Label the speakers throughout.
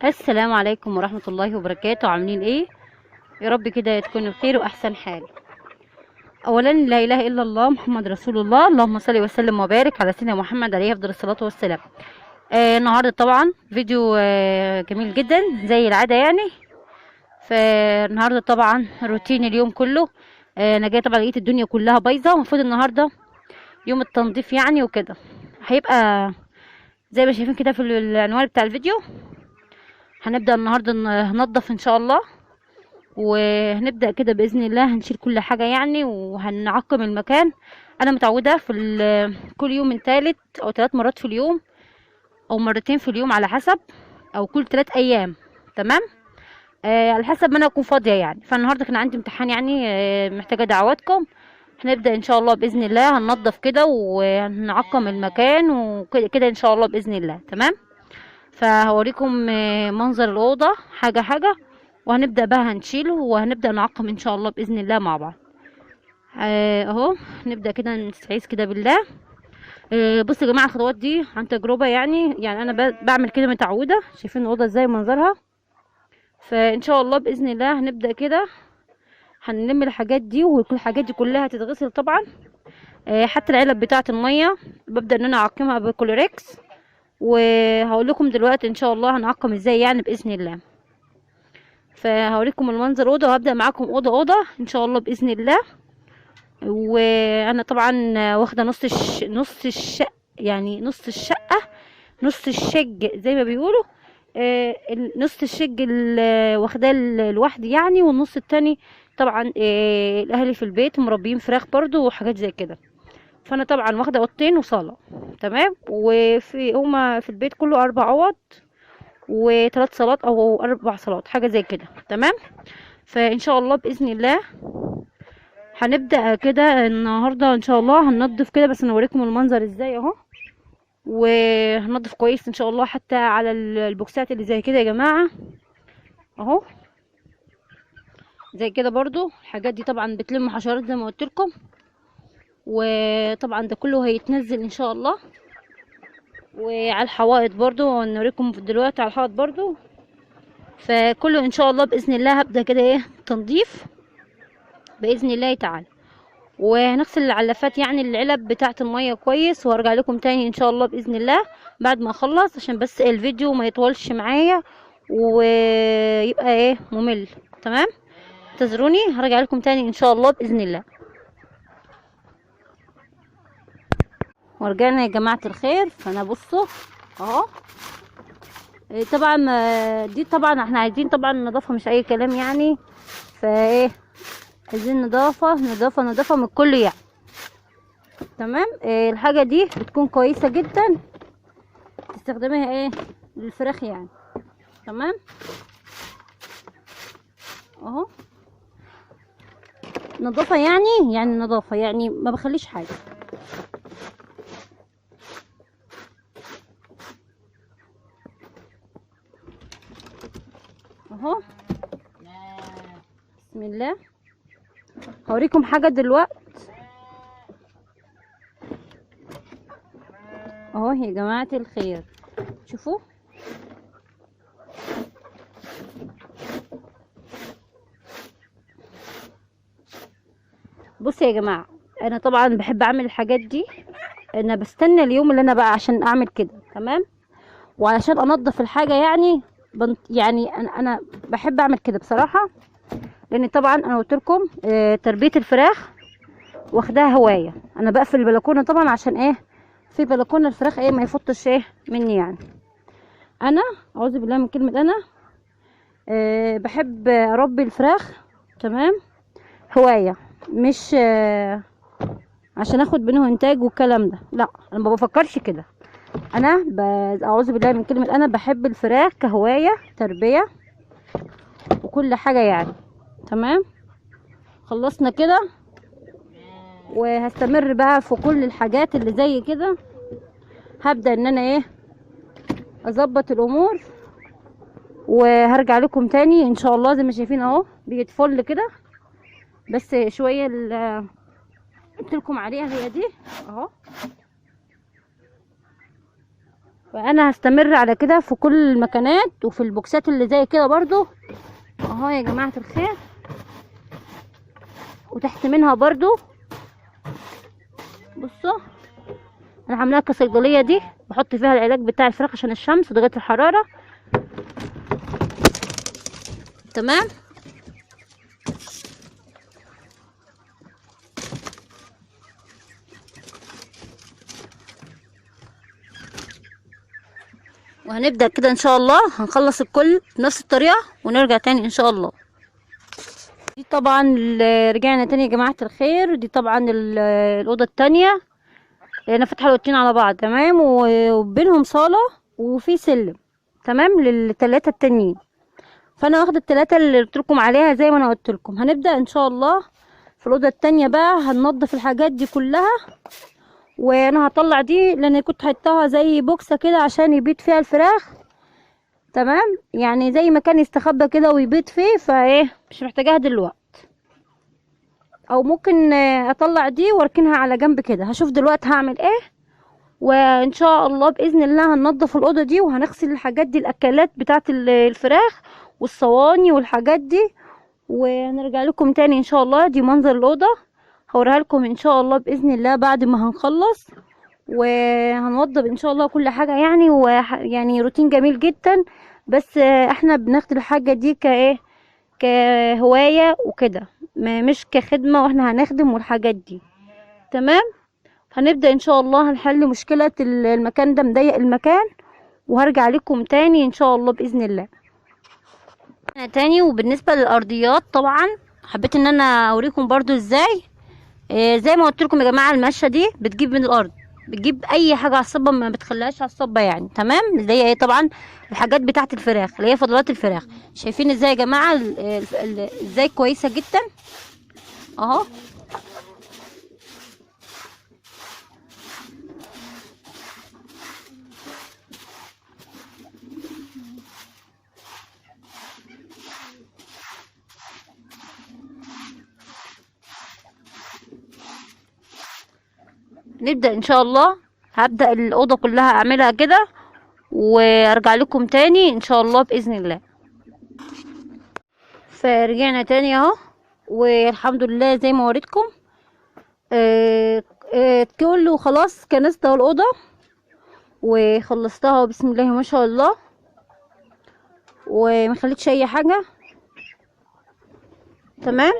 Speaker 1: السلام عليكم ورحمة الله وبركاته. عاملين ايه؟ يا رب كده تكونوا بخير واحسن حال. اولا لا اله الا الله محمد رسول الله، اللهم صل وسلم وبارك على سيدنا محمد عليه افضل الصلاة والسلام. النهارده طبعا فيديو جميل جدا زي العادة يعني. فالنهارده طبعا روتين اليوم كله. انا جايه طبعا لقيت الدنيا كلها بايظه، المفروض النهارده يوم التنظيف يعني وكده. هيبقى زي ما شايفين كده في العنوان بتاع الفيديو. هنبدأ النهارده ننضف ان شاء الله، وهنبدأ كده بإذن الله. هنشيل كل حاجة يعني وهنعقم المكان. أنا متعودة في كل يوم من تالت أو 3 مرات في اليوم، أو مرتين في اليوم على حسب، أو كل 3 أيام. تمام. على حسب ما أنا أكون فاضية يعني. فالنهاردة كان عندي امتحان يعني، محتاجة دعواتكم. هنبدأ إن شاء الله بإذن الله، هننضف كده وهنعقم المكان وكده كده إن شاء الله بإذن الله. تمام. فهوريكم منظر الأوضة حاجة حاجة، وهنبدأ بقى هنشيله وهنبدأ نعقم ان شاء الله بإذن الله مع بعض. اهو نبدأ كده نستعيذ كده بالله. بصوا يا جماعة، الخطوات دي عن تجربة يعني انا بعمل كده متعودة. شايفين الأوضة ازاي منظرها؟ فان شاء الله بإذن الله هنبدأ كده. هنلم الحاجات دي، وكل الحاجات دي كلها هتتغسل طبعا. حتى العلب بتاعة المية ببدأ ان انا اعقمها بكولوريكس، وهقول لكم دلوقتي ان شاء الله هنعقم ازاي يعني بإذن الله. فهوريكم المنظر اوضه، وهبدا معاكم اوضه اوضه ان شاء الله باذن الله. وانا طبعا واخده نص الشقه، يعني نص الشقه، نص الشج زي ما بيقولوا. نص الشج واخداه لوحدي يعني، والنص التاني طبعا الاهلي في البيت مربيين فراخ برضو وحاجات زي كده. فانا طبعا واخده اوضتين وصاله. تمام. هما في البيت كله 4 اوض و3 صالات او 4 صالات حاجه زي كده. تمام. فان شاء الله باذن الله هنبدا كده النهارده ان شاء الله هننضف كده. بس انا اوريكم المنظر ازاي اهو. وهننضف كويس ان شاء الله حتى على البوكسات اللي زي كده يا جماعه اهو. زي كده برضو الحاجات دي طبعا بتلم حشرات زي ما قلت لكم. وطبعا ده كله هيتنزل ان شاء الله. وعلى الحوائط برضو نوريكم دلوقتي على الحائط برضو. فكله ان شاء الله باذن الله هبدا كده ايه تنظيف باذن الله تعالى. وهنغسل العلافات يعني العلب بتاعه الميه كويس، وهرجع لكم تاني ان شاء الله باذن الله بعد ما اخلص، عشان بس الفيديو ما يطولش معايا ويبقى ايه ممل. تمام. انتظروني، هرجع لكم تاني ان شاء الله باذن الله. ورجعنا يا جماعه الخير. فانا بصوا اهو. طبعا دي طبعا احنا عايزين طبعا نظافه مش اي كلام يعني. فايه عايزين نظافه نظافه نظافه من الكل يعني. تمام. الحاجه دي بتكون كويسه جدا تستخدميها ايه للفراخ يعني. تمام اهو. نظافه يعني نظافه يعني ما بخليش حاجه اهو. بسم الله. هوريكم حاجه دلوقتي اهو يا جماعه الخير. شوفوا بصوا يا جماعه، انا طبعا بحب اعمل الحاجات دي. انا بستنى اليوم اللي انا بقى عشان اعمل كده. تمام. وعشان انضف الحاجه يعني يعني انا بحب اعمل كده بصراحه. لان طبعا انا قلت لكم تربيه الفراخ واخداها هوايه. انا بقفل البلكونه طبعا عشان ايه في بلكونه الفراخ ايه ما يفطش ايه مني يعني. انا اعوذ بالله من كلمه انا بحب اربي الفراخ. تمام. هوايه، مش عشان اخد منه انتاج والكلام ده. لا، انا ما بفكرش كده. انا اعوذ بالله من كلمه انا بحب الفراخ كهوايه تربيه وكل حاجه يعني. تمام. خلصنا كده، وهستمر بقى في كل الحاجات اللي زي كده. هبدا ان انا ايه اظبط الامور، وهرجع لكم تاني ان شاء الله. زي ما شايفين اهو بيتفل كده. بس شويه قلت لكم عليها هي دي اهو. فانا هستمر على كده في كل المكانات وفي البوكسات اللي زي كده برضو اهو يا جماعه الخير. وتحت منها برضو بصوا انا عاملاها كصيدليه، دي بحط فيها العلاج بتاع الفراخ عشان الشمس ودرجه الحراره. تمام. وهنبدأ كده ان شاء الله، هنخلص الكل بنفس الطريقة ونرجع تاني ان شاء الله. دي طبعا رجعنا تاني يا جماعة الخير. دي طبعا الأوضة التانية، انا فاتحة الأوضتين على بعض تمام، وبينهم صالة وفي سلم تمام للتلاتة التانيين. فانا واخدة التلاتة اللي قلت لكم عليها زي ما انا قلت لكم. هنبدأ ان شاء الله في الأوضة التانية بقى، هننضف الحاجات دي كلها. وانا هطلع دي لان كنت حطاها زي بوكسة كده عشان يبيض فيها الفراخ تمام، يعني زي ما كان يستخبى كده ويبيض فيه، فايه مش محتاجاها دلوقتي. او ممكن اطلع دي واركنها على جنب كده، هشوف دلوقتي هعمل ايه. وان شاء الله باذن الله هننضف الاوضه دي وهنغسل الحاجات دي، الاكلات بتاعه الفراخ والصواني والحاجات دي، ونرجع لكم تاني ان شاء الله. دي منظر الاوضه هوريها لكم ان شاء الله باذن الله بعد ما هنخلص، وهنوضب ان شاء الله كل حاجه يعني. يعني روتين جميل جدا، بس احنا بناخد الحاجه دي كايه كهوايه وكده، مش كخدمه واحنا هنخدم والحاجات دي تمام. هنبدا ان شاء الله هنحل مشكله المكان ده مضيق المكان، وهرجع لكم تاني ان شاء الله باذن الله. انا تاني. وبالنسبه للارضيات طبعا حبيت ان انا اوريكم برضو ازاي. زي ما قلت لكم يا جماعه، المشه دي بتجيب من الارض، بتجيب اي حاجه على الصبه ما بتخليهاش على الصبه يعني تمام. اللي هي ايه طبعا الحاجات بتاعه الفراخ اللي هي فضلات الفراخ. شايفين ازاي يا جماعه ازاي كويسه جدا اهو. نبدا ان شاء الله، هبدا الاوضه كلها اعملها كده وارجع لكم تاني ان شاء الله باذن الله. فرجعنا تاني اهو، والحمد لله زي ما وريتكم كله خلاص كنست اهو الاوضه وخلصتها بسم الله ما شاء الله، ومخليتش اي حاجه تمام.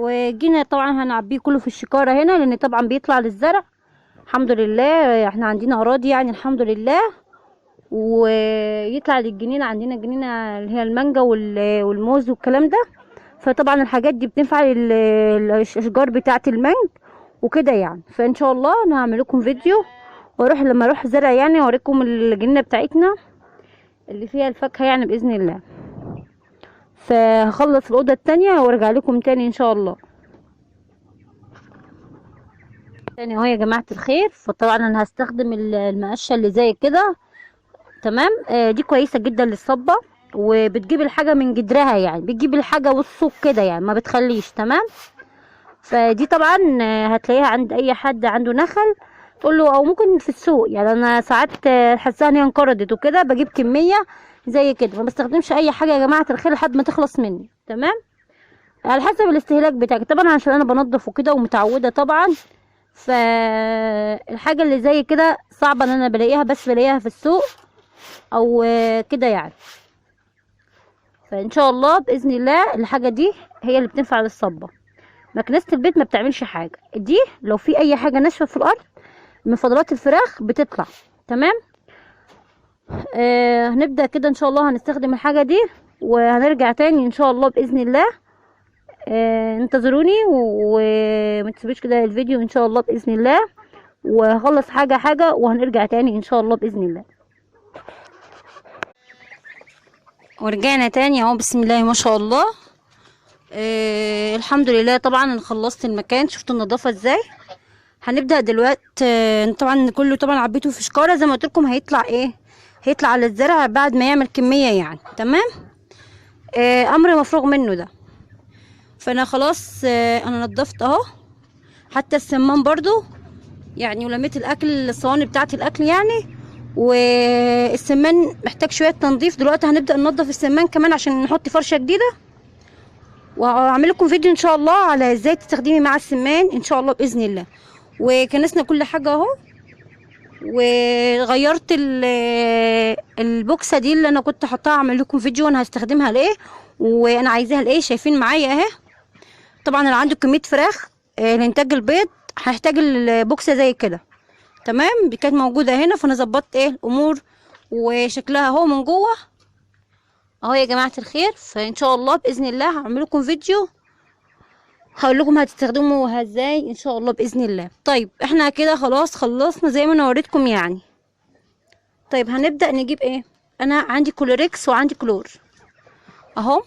Speaker 1: وجينا طبعا هنعبيه كله في الشكاره هنا لان طبعا بيطلع للزرع. الحمد لله احنا عندنا اراضي يعني الحمد لله، ويطلع للجنينه. عندنا جنينه اللي هي المانجا والموز والكلام ده، فطبعا الحاجات دي بتنفع الاشجار بتاعه المانج وكده يعني. فان شاء الله انا هعمل لكم فيديو واروح لما اروح زرع يعني اوريكم الجنينه بتاعتنا اللي فيها الفاكهه يعني باذن الله. فهخلص الاوضه التانية وارجع لكم تاني ان شاء الله. تاني اهو يا جماعه الخير. فطبعا انا هستخدم المقشه اللي زي كده تمام. دي كويسه جدا للصبه، وبتجيب الحاجه من جدرها يعني، بتجيب الحاجه والسوق كده يعني ما بتخليش تمام. فدي طبعا هتلاقيها عند اي حد عنده نخل تقول له، او ممكن في السوق يعني. انا ساعات حاساها ان هي انقرضت وكده بجيب كميه زي كده، ما بستخدمش اي حاجه يا جماعه الخير لحد ما تخلص مني تمام، على حسب الاستهلاك بتاعك طبعا عشان انا بنضف وكده ومتعوده طبعا. فالحاجه اللي زي كده صعبه ان انا بلاقيها، بس بلاقيها في السوق او كده يعني. فان شاء الله باذن الله الحاجه دي هي اللي بتنفع للصبه. مكنسه البيت ما بتعملش حاجه، دي لو في اي حاجه ناشفه في الارض من فضلات الفراخ بتطلع تمام. هنبدا كده ان شاء الله هنستخدم الحاجه دي وهنرجع تاني ان شاء الله باذن الله. انتظروني وما تسيبوش كده الفيديو ان شاء الله باذن الله، وهخلص حاجه حاجه وهنرجع تاني ان شاء الله باذن الله. ورجعنا تاني اهو بسم الله ما شاء الله. الحمد لله طبعا انا خلصت المكان. شفتوا النظافه ازاي. هنبدا دلوقتي. طبعا كله طبعا عبيته في شكاره زي ما قلت لكم. هيطلع ايه؟ هيطلع على الزرع بعد ما يعمل كميه يعني تمام. امر مفروغ منه ده. فانا خلاص انا نضفت اهو حتى السمان برضو يعني، ولميت الاكل الصواني بتاعه الاكل يعني، والسمان محتاج شويه تنظيف. دلوقتي هنبدا ننضف السمان كمان عشان نحط فرشه جديده، وهعمل لكم فيديو ان شاء الله على ازاي تستخدمي مع السمان ان شاء الله باذن الله. وكنسنا كل حاجه اهو، وغيرت البوكسه دي اللي انا كنت حاطاها، اعمل لكم فيديو انا هستخدمها لايه وانا عايزاها لايه. شايفين معايا اهي. طبعا انا عندي كميه فراخ لانتاج البيض، هحتاج البوكسه زي كده تمام. كانت موجوده هنا، فانا ظبطت الامور وشكلها اهو من جوه اهو يا جماعه الخير. فان شاء الله باذن الله هعمل لكم فيديو هقول لكم هتستخدموها ازاي ان شاء الله باذن الله. طيب احنا كده خلاص خلصنا زي ما انا وريتكم يعني. طيب هنبدا نجيب انا عندي كلوريكس وعندي كلور اهو.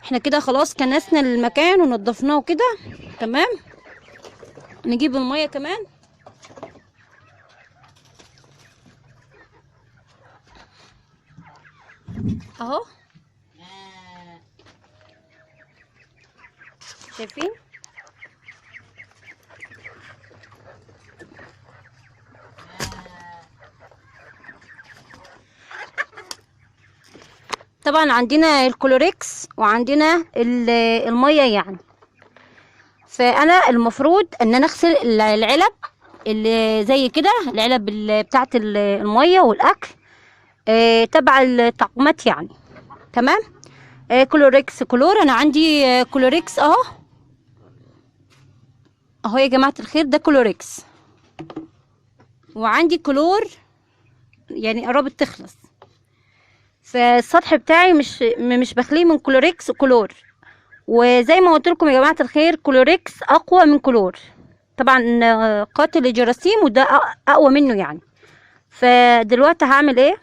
Speaker 1: احنا كده خلاص كنسنا المكان ونضفناه كده تمام. نجيب الميه كمان اهو، شايفين. طبعا عندنا الكلوريكس وعندنا الميه يعني. فانا المفروض ان انا اغسل العلب اللي زي كده، العلب بتاعه الميه والاكل تبع الطعمات يعني تمام. كلوريكس كلور، انا عندي كلوريكس اهو اهو يا جماعه الخير، ده كلوريكس. وعندي كلور يعني قربت تخلص، فالسطح بتاعي مش بخليه من كلوريكس كلور. وزي ما قلت لكم يا جماعه الخير، كلوريكس اقوى من كلور طبعا، قاتل الجراثيم، وده اقوى منه يعني. فدلوقتي هعمل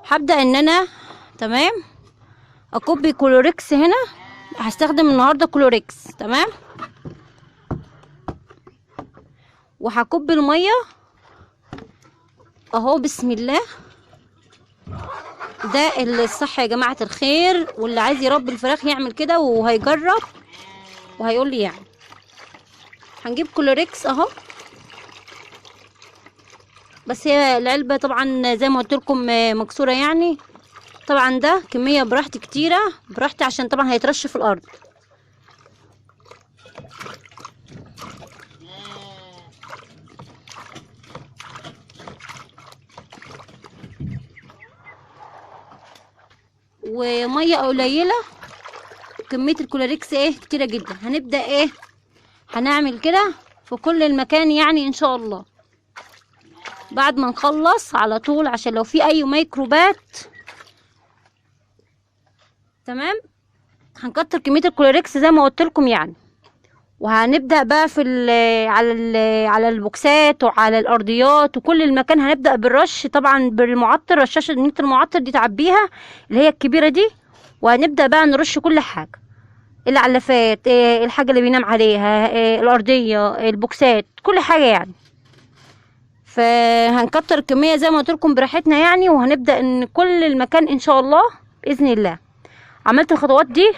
Speaker 1: هبدا ان انا تمام اكب كلوريكس هنا. هستخدم النهارده كلوريكس تمام. وهكب الميه اهو بسم الله. ده الصح يا جماعه الخير، واللي عايز يربي الفراخ يعمل كده وهيجرب وهيقول لي يعني. هنجيب كلوريكس اهو، بس هي العلبه طبعا زي ما قلت لكم مكسوره يعني. طبعا ده كميه براحتي كتيره براحتي، عشان طبعا هيترش في الارض. وميه قليله، كميه الكلوريكس كتيره جدا. هنبدا هنعمل كده في كل المكان يعني ان شاء الله بعد ما نخلص على طول، عشان لو في اي ميكروبات تمام. هنكتر كميه الكلوريكس زي ما قلت لكم يعني. وهنبدا بقى في على البوكسات وعلى الارضيات وكل المكان. هنبدا بالرش طبعا بالمعطر، رشاشه نية المعطر دي تعبيها اللي هي الكبيره دي. وهنبدا بقى نرش كل حاجه، العلافات الحاجه اللي بينام عليها الارضيه البوكسات كل حاجه يعني. فهنكتر الكميه زي ما قلت لكم براحتنا يعني. وهنبدا ان كل المكان ان شاء الله باذن الله. عملت الخطوات دي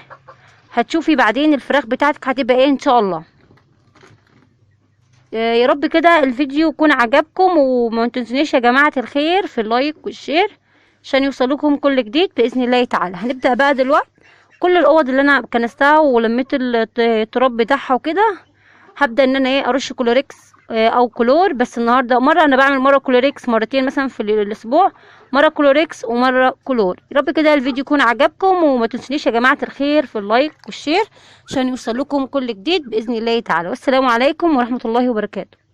Speaker 1: هتشوفي بعدين الفراخ بتاعتك هتبقى ان شاء الله. يا رب كده الفيديو يكون عجبكم، وما تنسونيش يا جماعه الخير في اللايك والشير عشان يوصلكم كل جديد باذن الله تعالى. هنبدا بقى دلوقتي كل الاوض اللي انا كنستها ولميت التراب بتاعها وكده، هبدا ان انا ارش كلوريكس او كلور. بس النهارده مره انا بعمل مره كلوريكس، مرتين مثلا في الاسبوع، مره كلوريكس ومره كلور. يا رب كده الفيديو يكون عجبكم، وما تنسونيش يا جماعه الخير في اللايك والشير عشان يوصلكم كل جديد باذن الله تعالى. والسلام عليكم ورحمه الله وبركاته.